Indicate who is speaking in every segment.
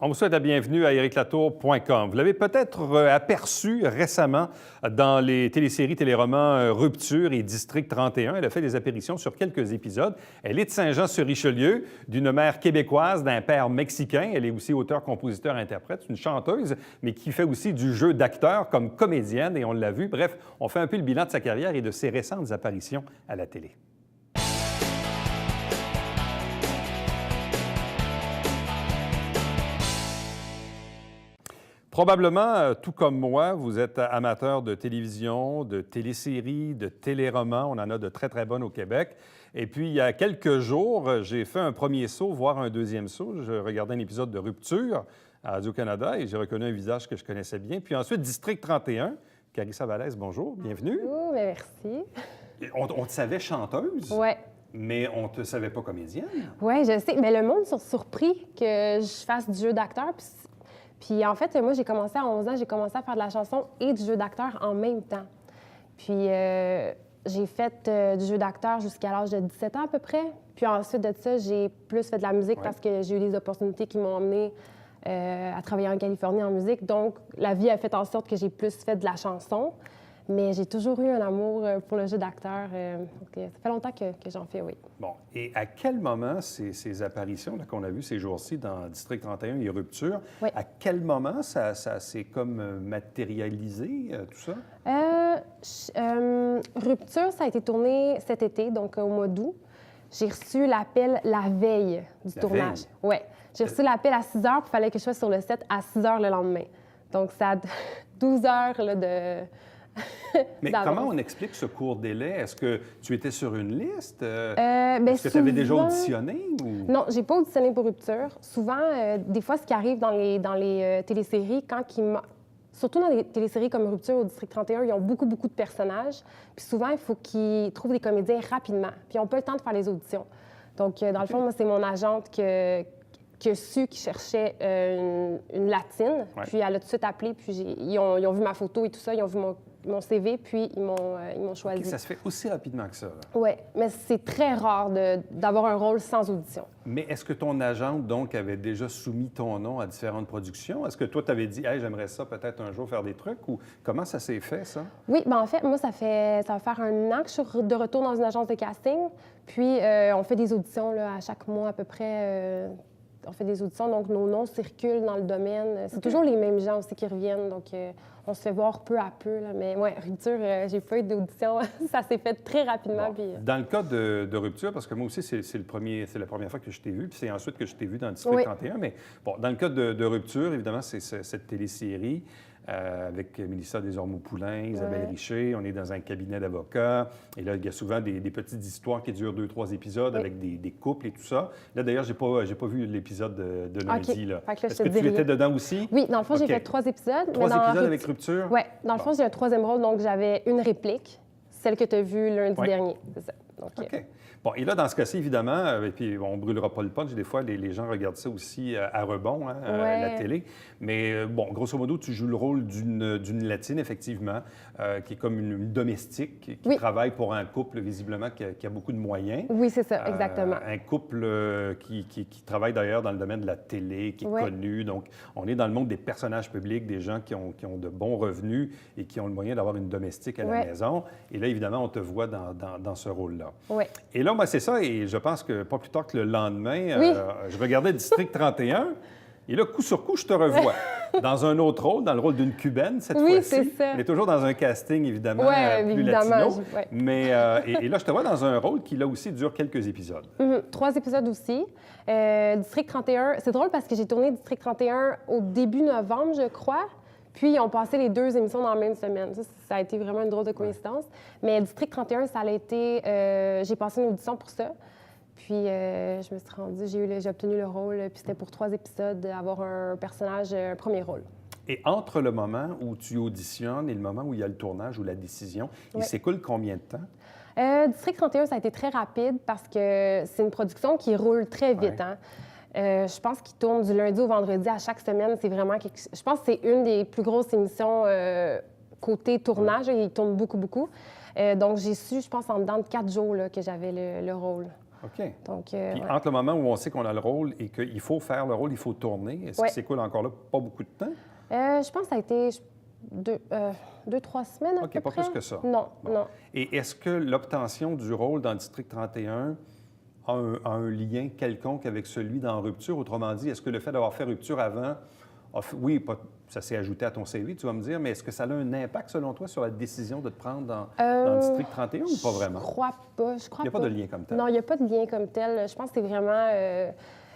Speaker 1: On vous souhaite la bienvenue à ériclatour.com. Vous l'avez peut-être aperçu récemment dans les téléséries, téléromans Rupture et District 31. Elle a fait des apparitions sur quelques épisodes. Elle est de Saint-Jean-sur-Richelieu, d'une mère québécoise, d'un père mexicain. Elle est aussi auteure, compositeur, interprète, une chanteuse, mais qui fait aussi du jeu d'acteur comme comédienne, et on l'a vu. Bref, on fait un peu le bilan de sa carrière et de ses récentes apparitions à la télé. Probablement, tout comme moi, vous êtes amateur de télévision, de téléséries, de téléromans. On en a de très, très bonnes au Québec. Et puis, il y a quelques jours, j'ai fait un premier saut, voire un deuxième saut. Je regardais un épisode de Rupture à Radio-Canada et j'ai reconnu un visage que je connaissais bien. Puis ensuite, District 31. Carissa Vallès, bonjour, bienvenue.
Speaker 2: Bonjour, merci.
Speaker 1: On te savait chanteuse?
Speaker 2: Oui.
Speaker 1: Mais on ne te savait pas comédienne?
Speaker 2: Oui, je sais. Mais le monde s'est surpris que je fasse du jeu d'acteur. Puis en fait, moi, j'ai commencé à 11 ans, j'ai commencé à faire de la chanson et du jeu d'acteur en même temps. Puis j'ai fait du jeu d'acteur jusqu'à l'âge de 17 ans à peu près. Puis ensuite de ça, j'ai plus fait de la musique parce que j'ai eu des opportunités qui m'ont emmenée à travailler en Californie en musique. Donc, la vie a fait en sorte que j'ai plus fait de la chanson. Mais j'ai toujours eu un amour pour le jeu d'acteur. Ça fait longtemps que j'en fais, oui.
Speaker 1: Bon. Et à quel moment ces apparitions qu'on a vues ces jours-ci dans District 31 et Rupture,
Speaker 2: oui.
Speaker 1: À quel moment ça s'est comme matérialisé, tout ça?
Speaker 2: Rupture, ça a été tourné cet été, donc au mois d'août. J'ai reçu l'appel la veille du tournage. Oui. J'ai reçu l'appel à 6 heures, puis il fallait que je sois sur le set à 6 heures le lendemain. Donc, ça a 12 heures là, de...
Speaker 1: Mais comment on explique ce court délai? Est-ce que tu étais sur une liste?
Speaker 2: Est-ce
Speaker 1: que tu avais déjà auditionné? Ou...
Speaker 2: Non, j'ai pas auditionné pour Rupture. Souvent, des fois, ce qui arrive dans les téléséries, surtout dans des téléséries comme Rupture au District 31, ils ont beaucoup, beaucoup de personnages. Puis souvent, il faut qu'ils trouvent des comédiens rapidement. Puis ils n'ont pas le temps de faire les auditions. Donc, dans le fond, moi, c'est mon agente qui a su qu'ils cherchaient une latine. Ouais. Puis elle a tout de suite appelé, puis ils ont vu ma photo et tout ça, ils ont vu mon CV, puis ils m'ont choisi.
Speaker 1: Okay, ça se fait aussi rapidement que ça?
Speaker 2: Oui, mais c'est très rare d'avoir un rôle sans audition.
Speaker 1: Mais est-ce que ton agente, donc, avait déjà soumis ton nom à différentes productions? Est-ce que toi, tu avais dit « Hey, j'aimerais ça peut-être un jour faire des trucs » ou comment ça s'est fait, ça?
Speaker 2: Oui, bien en fait, moi, ça va faire 1 an que je suis de retour dans une agence de casting. Puis, on fait des auditions là, à chaque mois à peu près. On fait des auditions, donc nos noms circulent dans le domaine. C'est toujours les mêmes gens aussi qui reviennent, donc on se fait voir peu à peu. Là. Mais oui, Rupture, j'ai pas eu d'audition. Ça s'est fait très rapidement.
Speaker 1: Bon.
Speaker 2: Puis...
Speaker 1: Dans le cas de Rupture, parce que moi aussi, c'est la première fois que je t'ai vu, puis c'est ensuite que je t'ai vu dans District 31. Mais bon, dans le cas de Rupture, évidemment, c'est cette télésérie avec Mélissa Desormeaux-Poulain, Isabelle Richer. On est dans un cabinet d'avocats. Et là, il y a souvent des petites histoires qui durent 2-3 épisodes avec des couples et tout ça. Là, d'ailleurs, j'ai pas vu l'épisode de lundi. Là. Est-ce que tu étais dedans aussi?
Speaker 2: Oui, dans le fond, j'ai fait 3 épisodes.
Speaker 1: 3 épisodes avec Rupture?
Speaker 2: Oui, dans le fond, j'ai un 3e rôle, donc j'avais une réplique, celle que tu as vue lundi dernier. C'est ça. Donc,
Speaker 1: OK. Bon, et là, dans ce cas-ci, évidemment, et puis on ne brûlera pas le punch, des fois, les gens regardent ça aussi à rebond, hein, la télé. Mais bon, grosso modo, tu joues le rôle d'une latine, effectivement, qui est comme une domestique, qui travaille pour un couple, visiblement, qui a beaucoup de moyens.
Speaker 2: Oui, c'est ça, exactement.
Speaker 1: Un couple qui travaille d'ailleurs dans le domaine de la télé, qui est connu. Donc, on est dans le monde des personnages publics, des gens qui ont de bons revenus et qui ont le moyen d'avoir une domestique à la maison. Et là, évidemment, on te voit dans ce rôle-là.
Speaker 2: Oui.
Speaker 1: Et là, moi, c'est ça, et je pense que pas plus tard que le lendemain, je regardais District 31, et là, coup sur coup, je te revois dans un autre rôle, dans le rôle d'une Cubaine, cette fois-ci.
Speaker 2: Oui, c'est ça.
Speaker 1: On est toujours dans un casting, évidemment, plus
Speaker 2: évidemment,
Speaker 1: latino. Mais, et là, je te vois dans un rôle qui, là aussi, dure quelques épisodes.
Speaker 2: 3 épisodes aussi. District 31, c'est drôle parce que j'ai tourné District 31 au début novembre, je crois. Puis, ils ont passé les 2 émissions dans la même semaine. Ça a été vraiment une drôle de coïncidence. Mais District 31, ça a été... j'ai passé une audition pour ça. Puis, je me suis rendue, j'ai obtenu le rôle. Puis, c'était pour 3 épisodes, d'avoir un personnage, un premier rôle.
Speaker 1: Et entre le moment où tu auditionnes et le moment où il y a le tournage ou la décision, il s'écoule combien de temps?
Speaker 2: District 31, ça a été très rapide parce que c'est une production qui roule très vite. Hein? Je pense qu'il tourne du lundi au vendredi à chaque semaine. C'est vraiment je pense que c'est une des plus grosses émissions côté tournage. Il tourne beaucoup, beaucoup. Donc, j'ai su, je pense, en dedans de 4 jours là, que j'avais le rôle.
Speaker 1: OK.
Speaker 2: Donc,
Speaker 1: Puis
Speaker 2: ouais.
Speaker 1: entre le moment où on sait qu'on a le rôle et qu'il faut faire le rôle, il faut tourner, est-ce
Speaker 2: Ouais.
Speaker 1: que c'est cool encore là? Pas beaucoup de temps?
Speaker 2: Je pense que ça a été 2-3 semaines à
Speaker 1: OK,
Speaker 2: peu
Speaker 1: pas
Speaker 2: près.
Speaker 1: plus que ça.
Speaker 2: Non,
Speaker 1: Bon.
Speaker 2: non.
Speaker 1: Et est-ce que l'obtention du rôle dans le District 31 a un lien quelconque avec celui dans Rupture? Autrement dit, est-ce que le fait d'avoir fait Rupture avant, oui, ça s'est ajouté à ton CV, tu vas me dire, mais est-ce que ça a un impact, selon toi, sur la décision de te prendre dans le District 31 ou pas vraiment?
Speaker 2: Je crois pas.
Speaker 1: Il n'y a pas de lien comme tel?
Speaker 2: Non, il n'y a pas de lien comme tel. Je pense que c'est vraiment...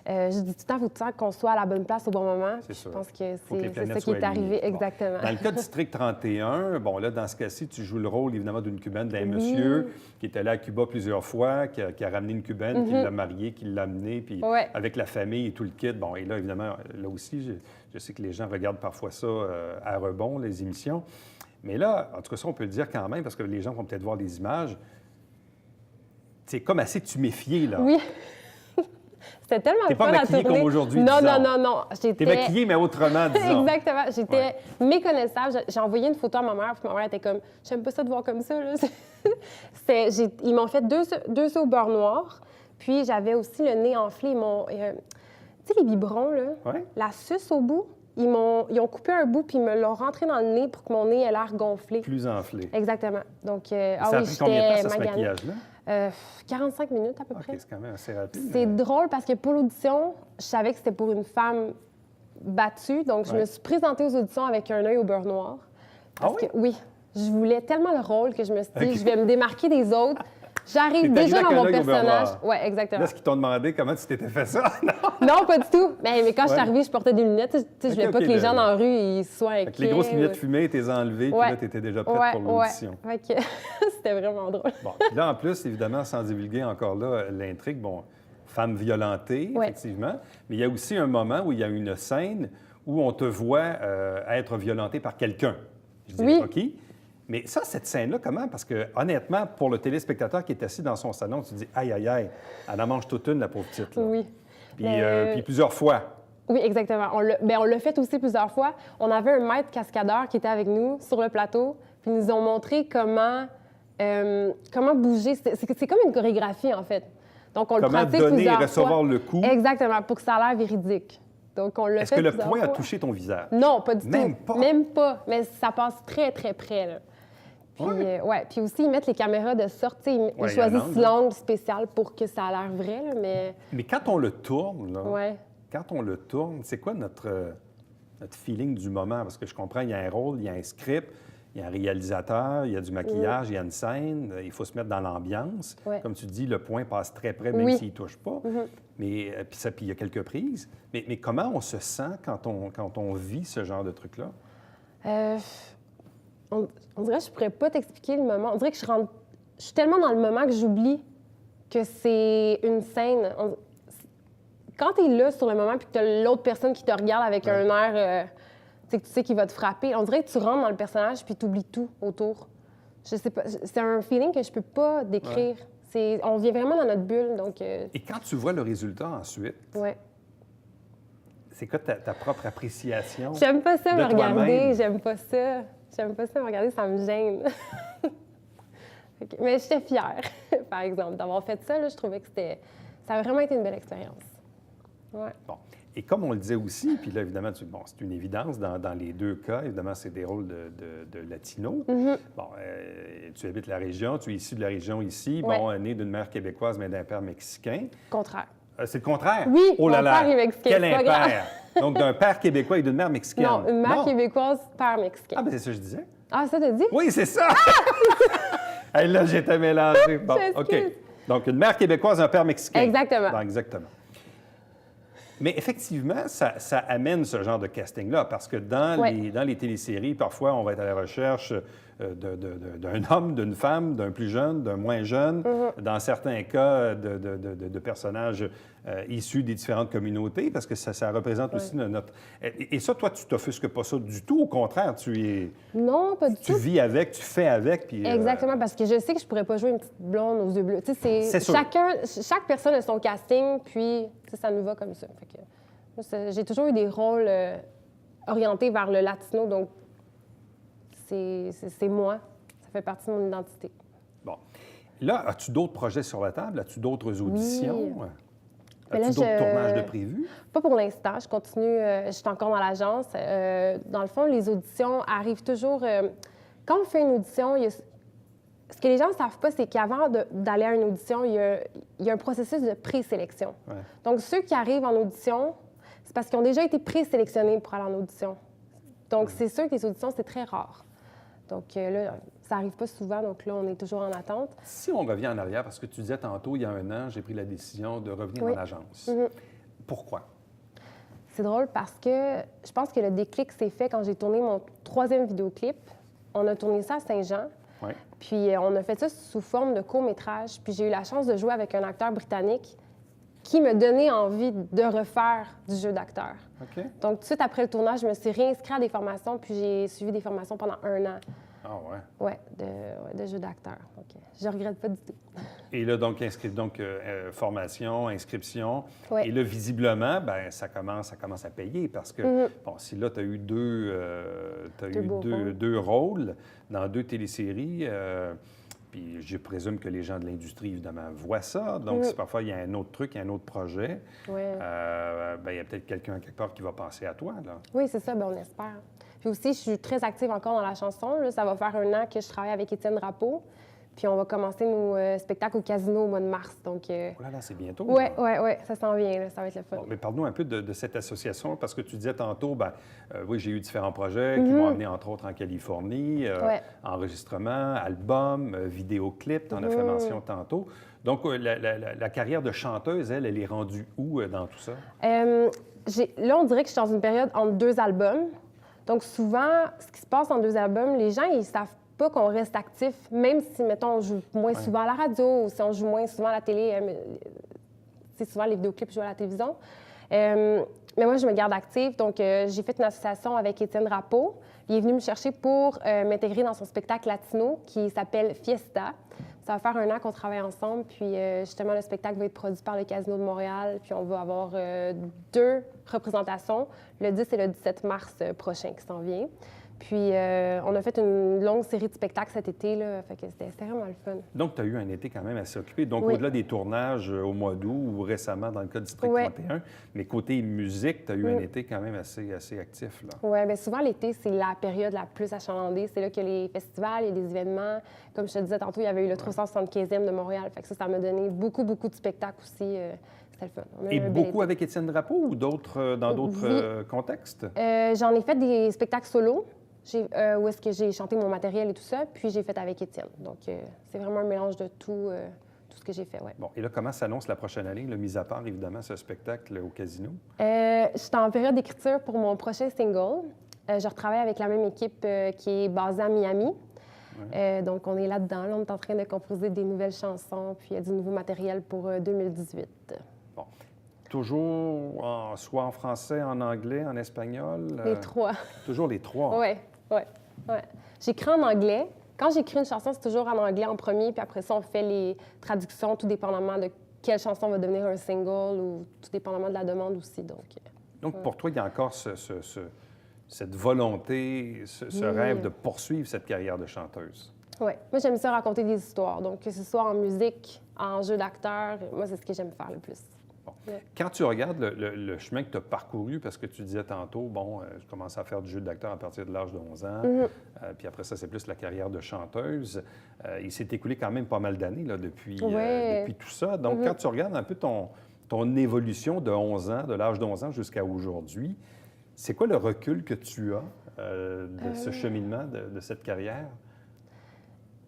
Speaker 2: je dis tout le temps, qu'on soit à la bonne place au bon moment.
Speaker 1: C'est sûr.
Speaker 2: Je pense que
Speaker 1: Faut que les
Speaker 2: c'est
Speaker 1: planètes
Speaker 2: ça qui
Speaker 1: soient
Speaker 2: est
Speaker 1: alignées.
Speaker 2: arrivé,
Speaker 1: Bon.
Speaker 2: exactement.
Speaker 1: Dans le cas du District 31, bon, là, dans ce cas-ci, tu joues le rôle, évidemment, d'une Cubaine, d'un monsieur qui est allé à Cuba plusieurs fois, qui a ramené une Cubaine, qui l'a mariée, qui l'a amenée, puis
Speaker 2: Ouais.
Speaker 1: avec la famille et tout le kit. Bon, et là, évidemment, là aussi, je sais que les gens regardent parfois ça à rebond, les émissions. Mais là, en tout cas, ça, on peut le dire quand même, parce que les gens vont peut-être voir des images. C'est comme assez tuméfié, là.
Speaker 2: Oui. C'était tellement
Speaker 1: T'es
Speaker 2: le
Speaker 1: pas
Speaker 2: fun à
Speaker 1: maquillée
Speaker 2: tourner.
Speaker 1: comme aujourd'hui,
Speaker 2: Non,
Speaker 1: disons.
Speaker 2: non, non, non.
Speaker 1: T'es maquillée, mais autrement, disons.
Speaker 2: Exactement. J'étais
Speaker 1: Ouais.
Speaker 2: méconnaissable. J'ai envoyé une photo à ma mère, puis ma mère était comme « J'aime pas ça de voir comme ça. » là. Ils m'ont fait deux œufs au beurre noir, puis j'avais aussi le nez enflé. Tu sais, les biberons, là,
Speaker 1: Ouais.
Speaker 2: la suce au bout, ils ont coupé un bout, puis ils me l'ont rentré dans le nez pour que mon nez ait l'air gonflé.
Speaker 1: Plus enflé.
Speaker 2: Exactement. Donc,
Speaker 1: Ça a pris combien de temps, ça, ce
Speaker 2: maganée.
Speaker 1: maquillage-là?
Speaker 2: 45 minutes à peu
Speaker 1: OK,
Speaker 2: près.
Speaker 1: c'est quand même assez rapide.
Speaker 2: C'est drôle parce que pour l'audition, je savais que c'était pour une femme battue, donc je
Speaker 1: Ouais.
Speaker 2: me suis présentée aux auditions avec un œil au beurre noir. Parce
Speaker 1: Ah oui?
Speaker 2: que, oui, je voulais tellement le rôle que je me suis dit,
Speaker 1: OK.
Speaker 2: je vais me démarquer des autres. J'arrive
Speaker 1: T'es
Speaker 2: déjà
Speaker 1: arrivée
Speaker 2: dans
Speaker 1: avec
Speaker 2: mon
Speaker 1: un œil au beurre
Speaker 2: personnage.
Speaker 1: noir.
Speaker 2: Oui, exactement.
Speaker 1: Là, est-ce qu'ils t'ont demandé comment tu t'étais fait ça? Non.
Speaker 2: Non, pas du tout. Mais quand je suis
Speaker 1: Ouais.
Speaker 2: arrivée, je portais des lunettes. Tu sais, je voulais
Speaker 1: OK,
Speaker 2: pas que
Speaker 1: OK,
Speaker 2: les gens dans la rue ils soient
Speaker 1: Fait
Speaker 2: inquiets.
Speaker 1: que les grosses lunettes
Speaker 2: ou-
Speaker 1: fumées, t'es enlevées, puis
Speaker 2: Ouais.
Speaker 1: là, t'étais déjà prête
Speaker 2: Ouais,
Speaker 1: pour
Speaker 2: ouais.
Speaker 1: l'audition.
Speaker 2: Fait que c'était vraiment drôle.
Speaker 1: Bon, puis là, en plus, évidemment, sans divulguer encore là l'intrigue, bon, femme violentée,
Speaker 2: Ouais.
Speaker 1: effectivement, mais il y a aussi un moment où il y a une scène où on te voit être violentée par quelqu'un. Je dirais
Speaker 2: Oui.
Speaker 1: pas qui. Mais ça, cette scène-là, comment? Parce que, honnêtement, pour le téléspectateur qui est assis dans son salon, tu te dis, aïe, aïe, aïe, elle en mange toute une, la pauvre petite. Là.
Speaker 2: Oui.
Speaker 1: Puis,
Speaker 2: Mais-
Speaker 1: puis plusieurs fois.
Speaker 2: Oui, exactement. On l'a fait aussi plusieurs fois. On avait un maître cascadeur qui était avec nous sur le plateau, puis ils nous ont montré comment bouger. C'est comme une chorégraphie, en fait. Donc, on le
Speaker 1: Comment
Speaker 2: pratique
Speaker 1: donner et
Speaker 2: plusieurs
Speaker 1: recevoir
Speaker 2: fois.
Speaker 1: le coup.
Speaker 2: Exactement, pour que ça a l'air véridique. Donc, on l'a
Speaker 1: Est-ce
Speaker 2: fait
Speaker 1: que le
Speaker 2: plusieurs
Speaker 1: point a
Speaker 2: fois.
Speaker 1: touché ton visage?
Speaker 2: Non, pas du
Speaker 1: Même
Speaker 2: tout.
Speaker 1: pas?
Speaker 2: Même pas. Mais ça passe très, très près, là. Puis,
Speaker 1: Ouais.
Speaker 2: ouais. Puis aussi, ils mettent les caméras de sorte. Tu sais,
Speaker 1: Ouais,
Speaker 2: ils
Speaker 1: il y a un
Speaker 2: choisissent
Speaker 1: angle.
Speaker 2: l'angle spécial pour que ça a l'air vrai, là, mais...
Speaker 1: Mais quand on le tourne, là,
Speaker 2: Ouais.
Speaker 1: quand on le tourne, c'est quoi notre feeling du moment? Parce que je comprends, il y a un rôle, il y a un script, il y a un réalisateur, il y a du maquillage, il y a une scène, il faut se mettre dans l'ambiance.
Speaker 2: Ouais.
Speaker 1: Comme tu dis, le point passe très près, même
Speaker 2: Oui.
Speaker 1: s'il ne touche pas. Mais puis il y a quelques prises. Mais comment on se sent quand on vit ce genre de truc-là?
Speaker 2: On dirait que je pourrais pas t'expliquer le moment. On dirait que je suis tellement dans le moment que j'oublie que c'est une scène. Quand tu es là sur le moment puis que tu as l'autre personne qui te regarde avec un air, tu sais, que tu sais qu'il va te frapper, on dirait que tu rentres dans le personnage puis tu oublies tout autour. Je sais pas. C'est un feeling que je peux pas décrire. On vient vraiment dans notre bulle, donc...
Speaker 1: Et quand tu vois le résultat ensuite,
Speaker 2: ouais.
Speaker 1: c'est quoi ta propre appréciation?
Speaker 2: J'aime pas ça
Speaker 1: de
Speaker 2: me regarder,
Speaker 1: toi-même?
Speaker 2: j'aime pas ça. J'aime pas ça me regarder, ça me gêne. Mais j'étais fière, par exemple, d'avoir fait ça. Là, je trouvais que ça a vraiment été une belle expérience. Ouais.
Speaker 1: Bon. Et comme on le disait aussi, puis là, évidemment, c'est une évidence dans les deux cas. Évidemment, c'est des rôles de latinos. Bon, tu habites la région, tu es issu de la région ici.
Speaker 2: Ouais.
Speaker 1: Bon, né d'une mère québécoise, mais d'un père mexicain.
Speaker 2: Contraire.
Speaker 1: C'est le contraire?
Speaker 2: Oui,
Speaker 1: Oh là
Speaker 2: mon
Speaker 1: là!
Speaker 2: père est mexicain,
Speaker 1: Quel
Speaker 2: c'est pas
Speaker 1: impair! Donc, d'un père québécois et d'une mère mexicaine.
Speaker 2: Non, une mère québécoise, père mexicain.
Speaker 1: Ah, ben c'est ça que je disais.
Speaker 2: Ah, ça t'as dit?
Speaker 1: Oui, c'est ça! Hey, là, j'étais mélangé. Bon,
Speaker 2: Je
Speaker 1: OK.
Speaker 2: m'excuse.
Speaker 1: Donc, une mère québécoise, un père mexicain.
Speaker 2: Exactement.
Speaker 1: Bon, exactement. Mais effectivement, ça amène ce genre de casting-là, parce que dans les téléséries, parfois, on va être à la recherche d'un homme, d'une femme, d'un plus jeune, d'un moins jeune, dans certains cas, de personnages issus des différentes communautés, parce que ça représente aussi notre... Et ça, toi, tu t'offusques pas ça du tout. Au contraire,
Speaker 2: Non, pas du
Speaker 1: tu
Speaker 2: tout.
Speaker 1: vis avec, tu fais avec, puis...
Speaker 2: Exactement, parce que je sais que je pourrais pas jouer une petite blonde aux yeux bleus. Tu sais,
Speaker 1: C'est sûr.
Speaker 2: chaque personne a son casting, puis tu sais, ça nous va comme ça. Fait que, moi, j'ai toujours eu des rôles orientés vers le latino, donc c'est moi. Ça fait partie de mon identité.
Speaker 1: Bon. Là, as-tu d'autres projets sur la table? As-tu d'autres auditions?
Speaker 2: Mais là,
Speaker 1: As-tu d'autres tournages de prévus?
Speaker 2: Pas pour l'instant. Je continue. Je suis encore dans l'agence. Dans le fond, les auditions arrivent toujours. Quand on fait une audition, ce que les gens ne savent pas, c'est qu'avant d'aller à une audition, il y a un processus de présélection.
Speaker 1: Ouais.
Speaker 2: Donc, ceux qui arrivent en audition, c'est parce qu'ils ont déjà été présélectionnés pour aller en audition. Donc, c'est sûr que les auditions, c'est très rare. Donc, là, ça n'arrive pas souvent. Donc, là, on est toujours en attente.
Speaker 1: Si on revient en arrière, parce que tu disais tantôt, il y a 1 an, j'ai pris la décision de revenir
Speaker 2: Oui.
Speaker 1: en agence. Pourquoi?
Speaker 2: C'est drôle parce que je pense que le déclic s'est fait quand j'ai tourné mon 3e vidéoclip. On a tourné ça à Saint-Jean.
Speaker 1: Oui.
Speaker 2: Puis on a fait ça sous forme de court-métrage. Puis j'ai eu la chance de jouer avec un acteur britannique qui me donnait envie de refaire du jeu d'acteur.
Speaker 1: OK.
Speaker 2: Donc, tout de suite après le tournage, je me suis réinscrite à des formations, puis j'ai suivi des formations pendant 1 an.
Speaker 1: Ah ouais.
Speaker 2: Ouais, de jeu d'acteur. Donc, je regrette pas du tout.
Speaker 1: Et là, donc, formation, inscription.
Speaker 2: Ouais.
Speaker 1: Et là, visiblement, ben ça commence à payer parce que, bon, si là, tu as eu deux rôles dans 2 téléséries, puis je présume que les gens de l'industrie, évidemment, voient ça. Donc, si parfois il y a un autre truc, un autre projet,
Speaker 2: Ouais.
Speaker 1: ben il y a peut-être quelqu'un quelque part qui va penser à toi, là.
Speaker 2: Oui, c'est ça, bien, on espère. Puis aussi, je suis très active encore dans la chanson. Là, ça va faire 1 an que je travaille avec Étienne Drapeau. Puis on va commencer nos spectacles au Casino au mois de mars. Donc,
Speaker 1: Oh là là, c'est bientôt.
Speaker 2: oui,
Speaker 1: là.
Speaker 2: oui, oui, ça s'en vient. Là, ça va être le fun.
Speaker 1: Bon, mais parle-nous un peu de cette association, parce que tu disais tantôt, oui, j'ai eu différents projets qui m'ont amené, entre autres, en Californie,
Speaker 2: Ouais.
Speaker 1: enregistrement, album, vidéoclip, tu en as fait mention tantôt. Donc, la carrière de chanteuse, elle est rendue où dans tout ça?
Speaker 2: Là, on dirait que je suis dans une période entre 2 albums. Donc, souvent, ce qui se passe en 2 albums, les gens, ils savent pas qu'on reste actif, même si, mettons, on joue moins souvent à la radio ou si on joue moins souvent à la télé. C'est souvent les vidéoclips, je joue à la télévision. Mais moi, je me garde active. Donc, j'ai fait une association avec Étienne Drapeau. Il est venu me chercher pour m'intégrer dans son spectacle latino qui s'appelle Fiesta. Ça va faire 1 an qu'on travaille ensemble. Puis, justement, le spectacle va être produit par le Casino de Montréal. Puis, on va avoir 2 représentations, le 10 et le 17 mars prochain qui s'en vient. Puis, on a fait une longue série de spectacles cet été, là. Fait que c'était vraiment le fun.
Speaker 1: Donc, tu as eu un été quand même assez occupé. Donc,
Speaker 2: Oui.
Speaker 1: au-delà des tournages au mois d'août ou récemment dans le cas de District
Speaker 2: Ouais.
Speaker 1: 31, mais côté musique, tu as eu un été quand même assez actif, là.
Speaker 2: Oui, bien souvent, l'été, c'est la période la plus achalandée. C'est là qu'il y a les festivals, il y a des événements. Comme je te disais tantôt, il y avait eu le 375e de Montréal. Fait que ça m'a donné beaucoup de spectacles aussi. C'était le fun. On a eu
Speaker 1: Et
Speaker 2: un bel
Speaker 1: beaucoup
Speaker 2: été.
Speaker 1: avec Étienne Drapeau ou dans d'autres contextes?
Speaker 2: J'en ai fait des spectacles solo, où est-ce que j'ai chanté mon matériel et tout ça, puis j'ai fait avec Étienne. Donc, c'est vraiment un mélange de tout ce que j'ai fait, ouais.
Speaker 1: Bon, et là, comment s'annonce la prochaine année, là, mis à part, évidemment, ce spectacle au Casino?
Speaker 2: Je suis en période d'écriture pour mon prochain single. Je retravaille avec la même équipe qui est basée à Miami. Donc, on est là-dedans. Là, on est en train de composer des nouvelles chansons, puis il y a du nouveau matériel pour 2018.
Speaker 1: Bon. Toujours soit en français, en anglais, en espagnol?
Speaker 2: Les 3.
Speaker 1: Toujours les 3.
Speaker 2: Oui, oui, oui. J'écris en anglais. Quand j'écris une chanson, c'est toujours en anglais en premier, puis après ça, on fait les traductions, tout dépendamment de quelle chanson va devenir un single ou tout dépendamment de la demande aussi.
Speaker 1: Donc, pour toi, il y a encore cette volonté, ce rêve de poursuivre cette carrière de chanteuse.
Speaker 2: Oui. Moi, j'aime ça raconter des histoires. Donc, que ce soit en musique, en jeu d'acteur, moi, c'est ce que j'aime faire le plus.
Speaker 1: Bon.
Speaker 2: Ouais.
Speaker 1: Quand tu regardes le chemin que tu as parcouru, parce que tu disais tantôt, bon, je commençais à faire du jeu d'acteur à partir de l'âge de 11 ans, puis après ça, c'est plus la carrière de chanteuse. Il s'est écoulé quand même pas mal d'années là, depuis tout ça. Donc, quand tu regardes un peu ton évolution de 11 ans, de l'âge de 11 ans jusqu'à aujourd'hui, c'est quoi le recul que tu as de ce cheminement, de cette carrière?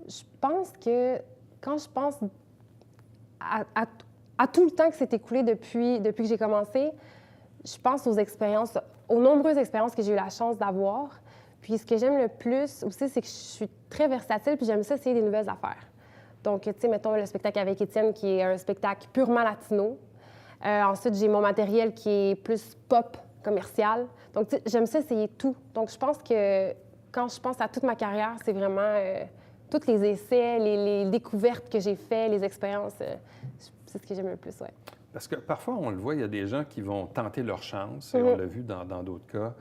Speaker 2: Je pense que quand je pense à tout le temps que s'est écoulé depuis que j'ai commencé, je pense aux nombreuses expériences que j'ai eu la chance d'avoir. Puis ce que j'aime le plus aussi, c'est que je suis très versatile, puis j'aime ça essayer des nouvelles affaires. Donc, tu sais, mettons le spectacle avec Étienne, qui est un spectacle purement latino. Ensuite, j'ai mon matériel qui est plus pop, commercial. Donc, tu sais, j'aime ça essayer tout. Donc, je pense que quand je pense à toute ma carrière, c'est vraiment tous les essais, les découvertes que j'ai faites, les expériences. C'est ce que j'aime le plus, oui.
Speaker 1: Parce que parfois, on le voit, il y a des gens qui vont tenter leur chance, et on l'a vu dans d'autres cas.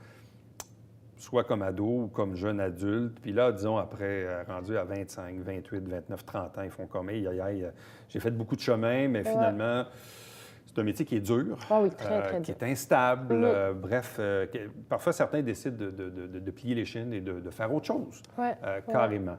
Speaker 1: soit comme ado ou comme jeune adulte. Puis là, disons, après, rendu à 25, 28, 29, 30 ans, ils font comme, hey, aïe, aïe, j'ai fait beaucoup de chemin, mais finalement, c'est un métier qui est dur,
Speaker 2: Ah oui, très
Speaker 1: qui
Speaker 2: dur.
Speaker 1: est instable. Bref, parfois, certains décident de plier les chines et de faire autre chose, carrément.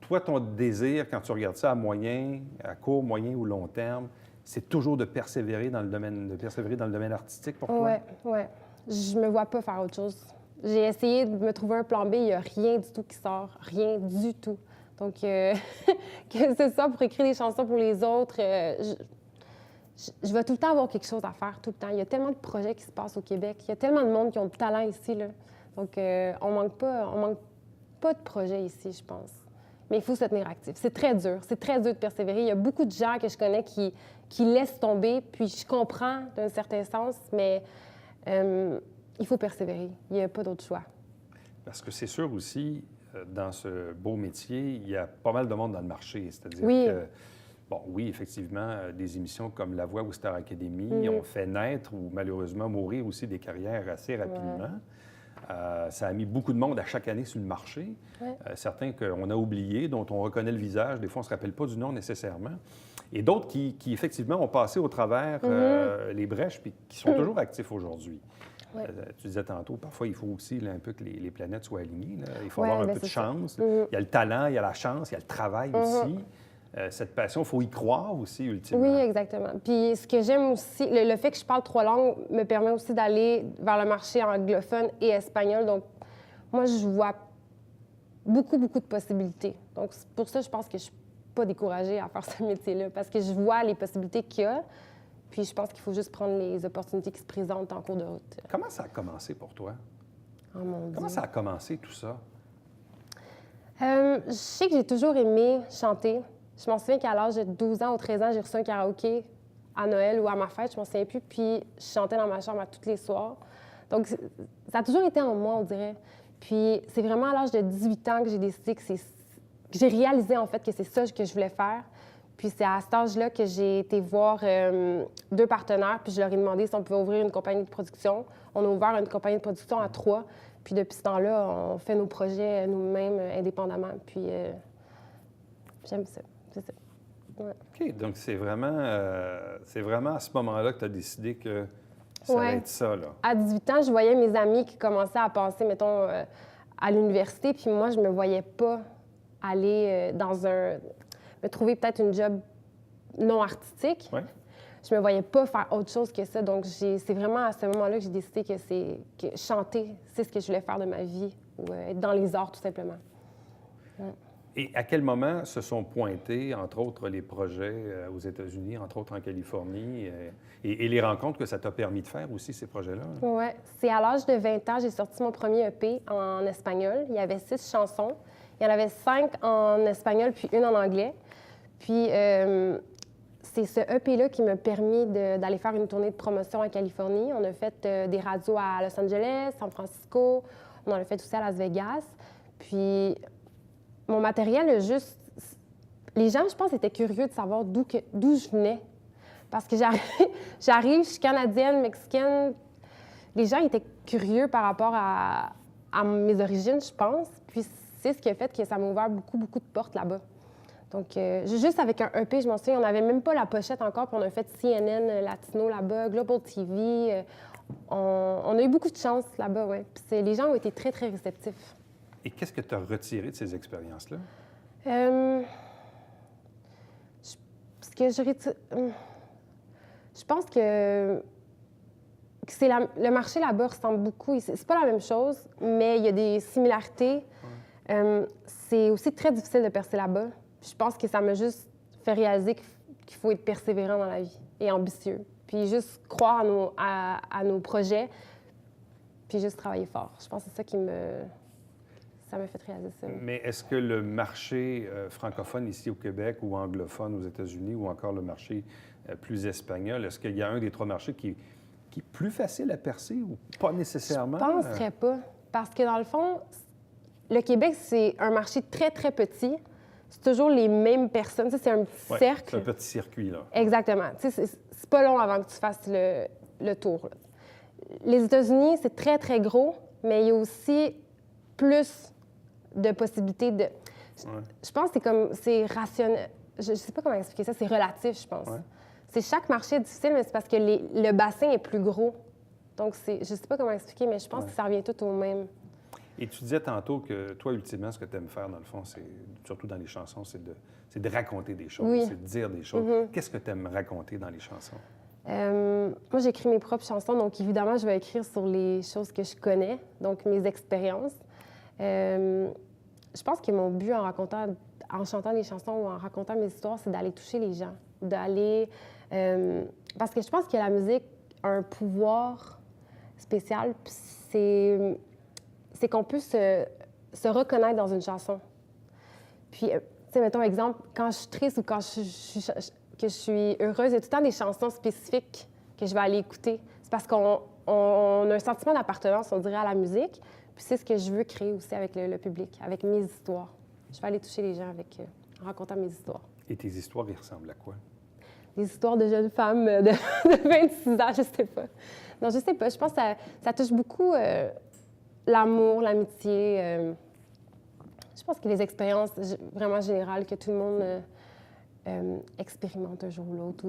Speaker 1: Toi, ton désir, quand tu regardes ça à court, moyen ou long terme, c'est toujours de persévérer dans le domaine artistique pour toi?
Speaker 2: Oui. Je me vois pas faire autre chose. J'ai essayé de me trouver un plan B, il n'y a rien du tout qui sort, rien du tout. Donc, que c'est ça, pour écrire des chansons pour les autres, je vais tout le temps avoir quelque chose à faire, tout le temps. Il y a tellement de projets qui se passent au Québec, il y a tellement de monde qui ont du talent ici, là. Donc, on manque pas de projets ici, je pense. Mais il faut se tenir actif. C'est très dur de persévérer. Il y a beaucoup de gens que je connais qui laissent tomber, puis je comprends d'un certain sens, mais il faut persévérer. Il n'y a pas d'autre choix.
Speaker 1: Parce que c'est sûr aussi, dans ce beau métier, il y a pas mal de monde dans le marché. C'est-à-dire que, bon, oui, effectivement, des émissions comme La Voix ou Star Academy ont fait naître ou malheureusement mourir aussi des carrières assez rapidement. Ça a mis beaucoup de monde à chaque année sur le marché. Certains qu'on a oubliés, dont on reconnaît le visage. Des fois, on ne se rappelle pas du nom nécessairement. Et d'autres qui effectivement, ont passé au travers les brèches puis qui sont toujours actifs aujourd'hui. Tu disais tantôt, parfois, il faut aussi là, un peu que les planètes soient alignées. Là. Il faut avoir un peu de chance. Il y a le talent, il y a la chance, il y a le travail aussi. Cette passion, il faut y croire aussi, ultimement.
Speaker 2: Oui, exactement. Puis ce que j'aime aussi, le fait que je parle 3 langues me permet aussi d'aller vers le marché anglophone et espagnol. Donc, moi, je vois beaucoup de possibilités. Donc, pour ça, je pense que je suis pas découragée à faire ce métier-là parce que je vois les possibilités qu'il y a. Puis je pense qu'il faut juste prendre les opportunités qui se présentent en cours de route.
Speaker 1: Comment ça a commencé pour toi?
Speaker 2: Oh mon Dieu.
Speaker 1: Comment ça a commencé, tout ça?
Speaker 2: Je sais que j'ai toujours aimé chanter. Je m'en souviens qu'à l'âge de 12 ans ou 13 ans, j'ai reçu un karaoké à Noël ou à ma fête, je m'en souviens plus, puis je chantais dans ma chambre à tous les soirs. Donc, ça a toujours été en moi, on dirait. Puis c'est vraiment à l'âge de 18 ans que j'ai décidé que j'ai réalisé, en fait, que c'est ça que je voulais faire. Puis c'est à cet âge-là que j'ai été voir 2 partenaires, puis je leur ai demandé si on pouvait ouvrir une compagnie de production. On a ouvert une compagnie de production à 3, puis depuis ce temps-là, on fait nos projets nous-mêmes indépendamment. Puis j'aime ça, c'est ça. Ouais.
Speaker 1: OK, donc c'est vraiment à ce moment-là que tu as décidé que ça allait être ça, là.
Speaker 2: À 18 ans, je voyais mes amis qui commençaient à passer, mettons, à l'université, puis moi, je me voyais pas aller me trouver peut-être une job non artistique.
Speaker 1: Ouais.
Speaker 2: Je me voyais pas faire autre chose que ça. Donc, c'est vraiment à ce moment-là que j'ai décidé que chanter, c'est ce que je voulais faire de ma vie, ou être dans les arts, tout simplement. Ouais.
Speaker 1: Et à quel moment se sont pointés, entre autres, les projets aux États-Unis, entre autres en Californie, et les rencontres que ça t'a permis de faire aussi, ces projets-là?
Speaker 2: Oui. C'est à l'âge de 20 ans, j'ai sorti mon premier EP en espagnol. Il y avait 6 chansons. Il y en avait 5 en espagnol, puis 1 en anglais. Puis c'est ce EP-là qui m'a permis d'aller faire une tournée de promotion en Californie. On a fait des radios à Los Angeles, San Francisco. On en a fait aussi à Las Vegas. Puis mon matériel, juste... Les gens, je pense, étaient curieux de savoir d'où je venais. Parce que j'arrive, je suis canadienne, mexicaine. Les gens étaient curieux par rapport à mes origines, je pense. Puis c'est ce qui a fait que ça m'a ouvert beaucoup de portes là-bas. Donc, juste avec un EP, je m'en souviens, on n'avait même pas la pochette encore, puis on a fait CNN Latino là-bas, Global TV. On a eu beaucoup de chance là-bas, oui. Puis les gens ont été très réceptifs.
Speaker 1: Et qu'est-ce que tu as retiré de ces expériences-là?
Speaker 2: Je pense que le marché là-bas ressemble beaucoup. C'est pas la même chose, mais il y a des similarités. C'est aussi très difficile de percer là-bas. Je pense que ça m'a juste fait réaliser qu'il faut être persévérant dans la vie et ambitieux. Puis juste croire à nos projets, puis juste travailler fort. Je pense que c'est ça ça m'a fait réaliser ça.
Speaker 1: Mais est-ce que le marché francophone ici au Québec ou anglophone aux États-Unis ou encore le marché plus espagnol, est-ce qu'il y a un des 3 marchés qui est plus facile à percer ou pas nécessairement?
Speaker 2: Je ne penserais pas. Parce que dans le fond, le Québec, c'est un marché très petit. C'est toujours les mêmes personnes. Tu sais, c'est un petit cercle.
Speaker 1: C'est un petit circuit, là.
Speaker 2: Exactement. Tu sais, c'est pas long avant que tu fasses le tour, là. Les États-Unis, c'est très gros, mais il y a aussi plus de possibilités de... Je pense que c'est rationnel. Je sais pas comment expliquer ça, c'est relatif, je pense.
Speaker 1: Ouais.
Speaker 2: C'est chaque marché est difficile, mais c'est parce que le bassin est plus gros. Donc, je sais pas comment expliquer, mais je pense que ça revient tout au même.
Speaker 1: Et tu disais tantôt que toi, ultimement, ce que tu aimes faire, dans le fond, c'est, surtout dans les chansons, c'est de raconter des choses,
Speaker 2: Oui.
Speaker 1: c'est de dire des choses. Qu'est-ce que tu aimes raconter dans les chansons?
Speaker 2: Moi, j'écris mes propres chansons, donc évidemment, je vais écrire sur les choses que je connais, donc mes expériences. Je pense que mon but en chantant des chansons ou en racontant mes histoires, c'est d'aller toucher les gens, parce que je pense que la musique a un pouvoir spécial, puis c'est qu'on peut se reconnaître dans une chanson. Puis, tu sais, mettons exemple, quand je suis triste ou quand que je suis heureuse, il y a tout le temps des chansons spécifiques que je vais aller écouter. C'est parce qu'on a un sentiment d'appartenance, on dirait, à la musique. Puis c'est ce que je veux créer aussi avec le public, avec mes histoires. Je vais aller toucher les gens en racontant mes histoires.
Speaker 1: Et tes histoires, ils ressemblent à quoi?
Speaker 2: Des histoires de jeunes femmes de 26 ans, je sais pas. Non, je sais pas. Je pense que ça touche beaucoup l'amour, l'amitié. Je pense que les expériences vraiment générales que tout le monde expérimente un jour ou l'autre.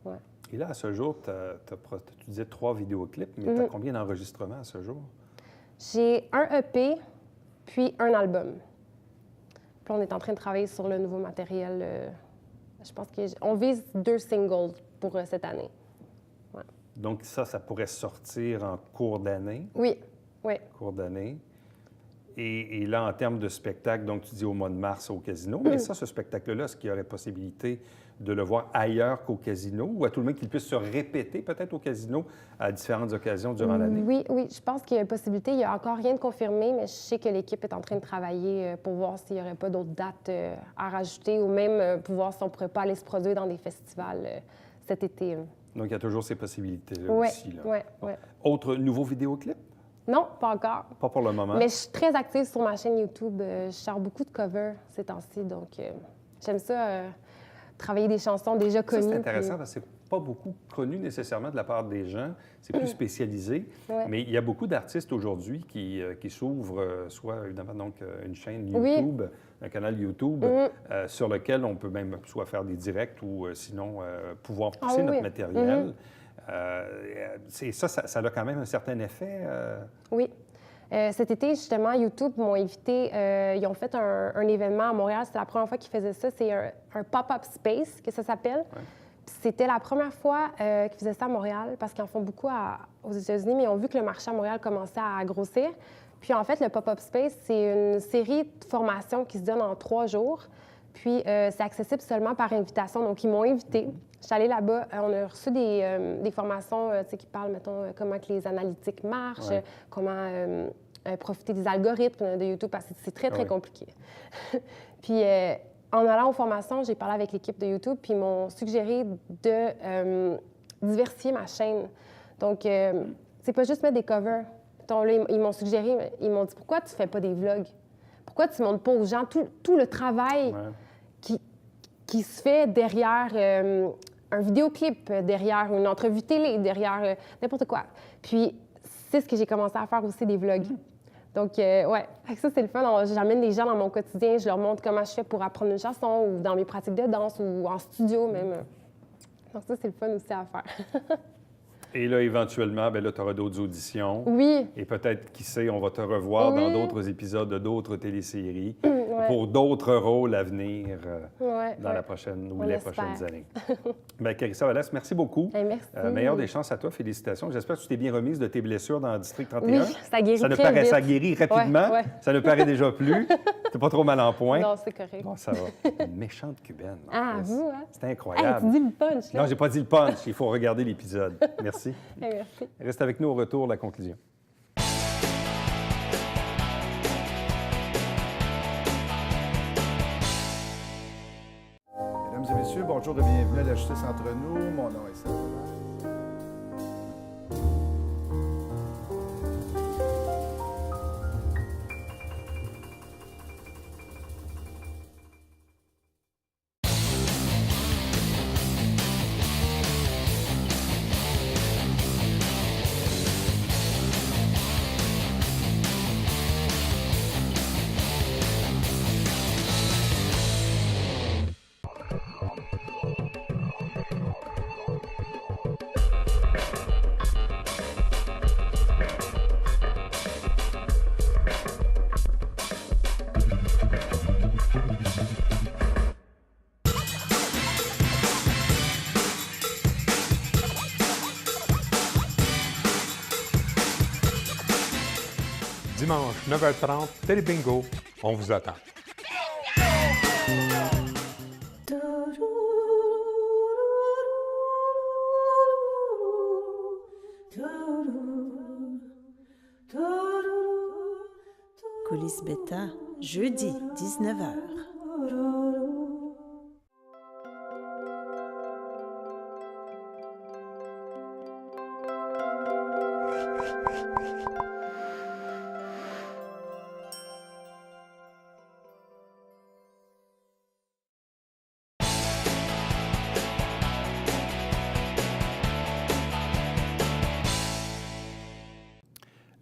Speaker 2: Ouais.
Speaker 1: Et là, à ce jour, tu disais 3 vidéoclips, mais tu as combien d'enregistrements à ce jour?
Speaker 2: J'ai un EP, puis un album. Puis on est en train de travailler sur le nouveau matériel. Je pense qu'on vise 2 singles pour cette année. Ouais.
Speaker 1: Donc ça pourrait sortir en cours d'année?
Speaker 2: Oui, oui.
Speaker 1: Cours d'année. Et là, en termes de spectacle, donc tu dis au mois de mars au Casino, mais ça, ce spectacle-là, est-ce qu'il y aurait possibilité de le voir ailleurs qu'au Casino ou à tout le monde qu'il puisse se répéter peut-être au Casino à différentes occasions durant l'année?
Speaker 2: Oui, je pense qu'il y a une possibilité. Il n'y a encore rien de confirmé, mais je sais que l'équipe est en train de travailler pour voir s'il n'y aurait pas d'autres dates à rajouter ou même pour voir si on ne pourrait pas aller se produire dans des festivals cet été.
Speaker 1: Donc, il y a toujours ces possibilités-là
Speaker 2: Oui,
Speaker 1: aussi.
Speaker 2: oui.
Speaker 1: Autre nouveau vidéoclip?
Speaker 2: Non, pas encore.
Speaker 1: Pas pour le moment.
Speaker 2: Mais je suis très active sur ma chaîne YouTube. Je sors beaucoup de covers ces temps-ci, donc j'aime ça, travailler des chansons déjà connues.
Speaker 1: Ça, c'est intéressant parce que c'est pas beaucoup connu nécessairement de la part des gens. C'est plus spécialisé.
Speaker 2: Ouais.
Speaker 1: Mais il y a beaucoup d'artistes aujourd'hui qui s'ouvrent soit, évidemment, donc une chaîne YouTube, un canal YouTube, sur lequel on peut même soit faire des directs ou sinon pouvoir pousser notre matériel. Ça a quand même un certain effet.
Speaker 2: Oui. Cet été, justement, YouTube m'ont invité. Ils ont fait un événement à Montréal. C'est la première fois qu'ils faisaient ça. C'est un pop-up space, que ça s'appelle. Ouais. C'était la première fois qu'ils faisaient ça à Montréal, parce qu'ils en font beaucoup aux États-Unis, mais ils ont vu que le marché à Montréal commençait à grossir. Puis, en fait, le pop-up space, c'est une série de formations qui se donne en 3 jours. Puis, c'est accessible seulement par invitation. Donc, ils m'ont invité. Je suis allée là-bas. On a reçu des formations qui parlent, mettons, comment que les analytiques marchent, comment profiter des algorithmes de YouTube, parce que c'est très, très compliqué. Puis, en allant aux formations, j'ai parlé avec l'équipe de YouTube, puis ils m'ont suggéré de diversifier ma chaîne. Donc, c'est pas juste mettre des covers. Là, ils m'ont suggéré, ils m'ont dit, pourquoi tu fais pas des vlogs? Pourquoi tu ne montres pas aux gens tout le travail qui se fait derrière un vidéoclip, derrière une entrevue télé, derrière n'importe quoi. Puis, c'est ce que j'ai commencé à faire aussi, des vlogs. Donc, ça, c'est le fun. J'amène les gens dans mon quotidien, je leur montre comment je fais pour apprendre une chanson ou dans mes pratiques de danse ou en studio même. Donc, ça, c'est le fun aussi à faire.
Speaker 1: Et là, éventuellement, bien là, tu auras d'autres auditions.
Speaker 2: Oui.
Speaker 1: Et peut-être, qui sait, on va te revoir dans d'autres épisodes de d'autres téléséries pour d'autres rôles à venir dans la prochaine ou les prochaines années. Bien, Carissa Vallès, merci beaucoup.
Speaker 2: Merci.
Speaker 1: Meilleure des chances à toi. Félicitations. J'espère que tu t'es bien remise de tes blessures dans le District 31.
Speaker 2: Oui, ça guérit très vite.
Speaker 1: Ça guérit rapidement. Ça ne paraît déjà plus. T'es pas trop mal en point.
Speaker 2: Non, c'est correct.
Speaker 1: Bon, ça va. Une méchante cubaine.
Speaker 2: Vous, hein?
Speaker 1: C'est incroyable.
Speaker 2: Hey, tu dis le punch, là.
Speaker 1: Non, j'ai pas dit le punch. Il faut regarder l'épisode. Merci.
Speaker 2: Merci.
Speaker 1: Reste avec nous au retour, la conclusion.
Speaker 3: Mesdames et messieurs, bonjour et bienvenue à la Justice entre nous. Mon nom est Serge.
Speaker 4: dimanche 9h30, Télébingo, on vous attend.
Speaker 5: Coulisses Bêta, jeudi, 19h.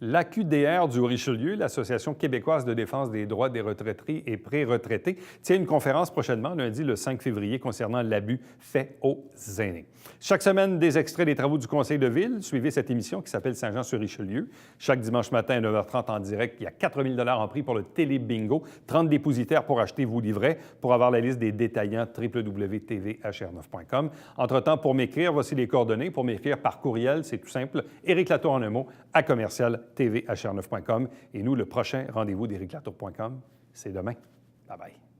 Speaker 1: L'AQDR du Richelieu, l'Association québécoise de défense des droits des retraités et pré-retraités, tient une conférence prochainement, lundi le 5 février, concernant l'abus fait aux aînés. Chaque semaine, des extraits des travaux du Conseil de ville. Suivez cette émission qui s'appelle Saint-Jean-sur-Richelieu. Chaque dimanche matin à 9h30 en direct, il y a 4 000 $ en prix pour le Télé-Bingo. 30 dépositaires pour acheter vos livrets. Pour avoir la liste des détaillants, www.tvhr9.com. Entre-temps, pour m'écrire, voici les coordonnées. Pour m'écrire par courriel, c'est tout simple. Éric Latour en un mot, à commercial tvhr9.com. Et nous, le prochain rendez-vous d'ériclatour.com, c'est demain. Bye-bye.